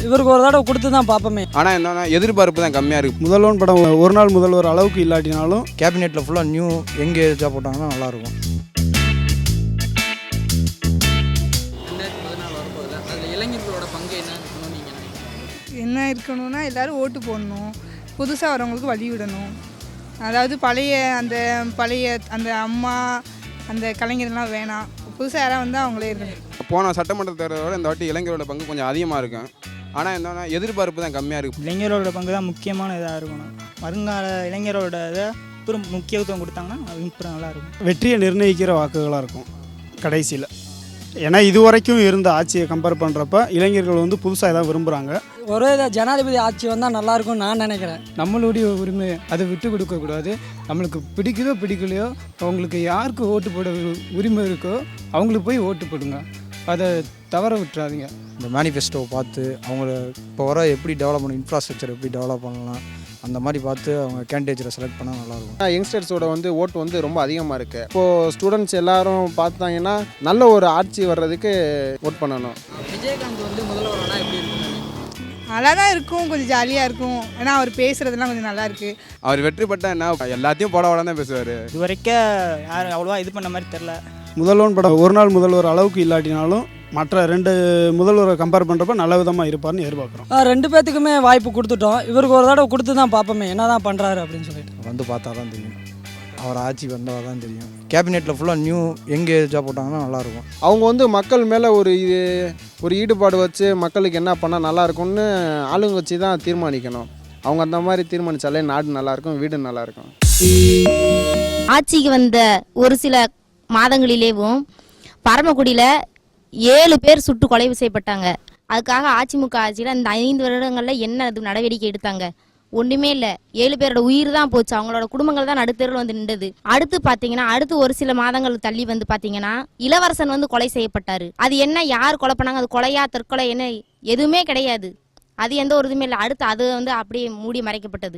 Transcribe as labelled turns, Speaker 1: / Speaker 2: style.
Speaker 1: இவருக்கு ஒரு தடவை கொடுத்து தான் பார்ப்போமே.
Speaker 2: ஆனால் என்னன்னா எதிர்பார்ப்பு தான் கம்மியாக இருக்குது.
Speaker 3: முதல்வன் படம் ஒரு நாள் முதல்வர் அளவுக்கு இல்லாட்டினாலும்
Speaker 4: கேபினெட்டில் ஃபுல்லாக நியூ யங் ஏஜாக போட்டாங்கன்னா நல்லாயிருக்கும்.
Speaker 5: 2014 வரப்போகுது, அதில் இளைஞர்களோட பங்கு என்ன இருக்கணும்னு நீங்கள் நினைக்கிறீங்க?
Speaker 6: என்ன இருக்கணும்னா எல்லோரும் ஓட்டு போடணும், புதுசாக வரவங்களுக்கு வழி விடணும். அதாவது பழைய அந்த அம்மா அந்த கலைஞர்லாம் வேணாம், புதுசாக யாராவது வந்தால் அவங்களே இருக்கணும்.
Speaker 2: போன சட்டமன்ற தேர்தலோட இந்த வாட்டி இளைஞரோட பங்கு கொஞ்சம் அதிகமாக இருக்கும். ஆனால் என்னன்னா எதிர்பார்ப்பு தான் கம்மியாக இருக்குது.
Speaker 7: இளைஞரோட பங்கு தான் முக்கியமான இதாக இருக்கணும். வருங்கால இளைஞரோட இதை அப்புறம் முக்கியத்துவம் கொடுத்தாங்கன்னா அது அப்புறம் நல்லாயிருக்கும்.
Speaker 3: வெற்றியை நிர்ணயிக்கிற வாக்குகளாக இருக்கும் கடைசியில். ஏன்னா இது வரைக்கும் இருந்த ஆட்சியை கம்பேர் பண்ணுறப்ப இளைஞர்கள் வந்து புதுசாக எதாவது விரும்புகிறாங்க.
Speaker 1: ஒரே ஜனாதிபதி ஆட்சி வந்தால் நல்லாயிருக்கும்னு நான் நினைக்கிறேன்.
Speaker 8: நம்மளுடைய உரிமை அதை விட்டு கொடுக்கக்கூடாது. நம்மளுக்கு பிடிக்குதோ பிடிக்கலையோ அவங்களுக்கு யாருக்கு ஓட்டு போட உரிமை இருக்கோ அவங்களுக்கு போய் ஓட்டு போடுங்க, அதை தவற விட்டுறாதீங்க.
Speaker 4: இந்த மேனிஃபெஸ்டோவை பார்த்து அவங்கள இப்போ வர எப்படி டெவலப் பண்ணணும், இன்ஃப்ராஸ்ட்ரக்சர் எப்படி டெவலப் பண்ணலாம், அந்த மாதிரி பார்த்து அவங்க கேண்டிடேட்ஸை செலக்ட் பண்ணால் நல்லாயிருக்கும்.
Speaker 9: யங்ஸ்டர்ஸோட வந்து ஓட்டு வந்து ரொம்ப அதிகமாக இருக்குது. இப்போது ஸ்டூடெண்ட்ஸ் எல்லாரும் பார்த்தாங்கன்னா நல்ல ஒரு ஆட்சி வர்றதுக்கு ஓட் பண்ணணும்.
Speaker 5: விஜயகாந்த் வந்து முதல்வரானா எப்படி இருக்கும்?
Speaker 6: நல்லா தான் இருக்கும், கொஞ்சம் ஜாலியாக இருக்கும். ஏன்னா அவர் பேசுகிறதுலாம் கொஞ்சம் நல்லா இருக்குது.
Speaker 2: அவர் வெற்றி பெற்றா என்ன எல்லாத்தையும் போட தான் பேசுவார்.
Speaker 7: இது வரைக்கும் யாரும் அவ்வளோவா இது பண்ண மாதிரி தெரில.
Speaker 3: முதல்வன் படம் ஒரு நாள் முதல்வர் அளவுக்கு இல்லாட்டினாலும் மற்ற 2 முதல்வரை கம்பேர் பண்ணுறப்ப நல்ல விதமாக இருப்பார்னு எதிர்பார்க்குறோம்.
Speaker 1: 2 பேத்துக்குமே வாய்ப்பு கொடுத்துட்டோம். இவருக்கு ஒரு தடவை கொடுத்து தான் பார்ப்போமே என்ன தான் பண்ணுறாரு அப்படின்னு சொல்லிட்டு.
Speaker 4: வந்து பார்த்தா தான் தெரியும், அவர் ஆட்சி வந்தால் தான் தெரியும். கேபினெட்டில் ஃபுல்லாக நியூ யங் ஏஜாக போட்டாங்கன்னா நல்லாயிருக்கும்.
Speaker 9: அவங்க வந்து மக்கள் மேலே ஒரு ஈடுபாடு வச்சு மக்களுக்கு என்ன பண்ணால் நல்லாயிருக்கும்னு ஆளுங்க வச்சு தான் தீர்மானிக்கணும். அவங்க அந்த மாதிரி தீர்மானித்தாலே நாடு நல்லாயிருக்கும், வீடு நல்லாயிருக்கும்.
Speaker 10: ஆட்சிக்கு வந்த ஒரு சில மாதங்களிலேயும் பரமக்குடியில் 7 பேர் சுட்டு கொலை செய்யப்பட்டாங்க. அதுக்காக அதிமுக ஆட்சியில் இந்த 5 வருடங்களில் என்ன நடவடிக்கை எடுத்தாங்க? ஒன்றுமே இல்லை. 7 பேரோட உயிர் தான் போச்சு, அவங்களோட குடும்பங்கள் தான் நடுத்தெருவில் வந்து நின்றது. அடுத்து ஒரு சில மாதங்கள் தள்ளி வந்து பார்த்தீங்கன்னா இளவரசன் வந்து கொலை செய்யப்பட்டார். அது என்ன, யார் கொலை பண்ணாங்க, அது கொலையா தற்கொலை என்ன, எதுவுமே கிடையாது. அது எந்த ஒரு இதுவுமே இல்லை. அடுத்து அது வந்து அப்படியே மூடி மறைக்கப்பட்டது.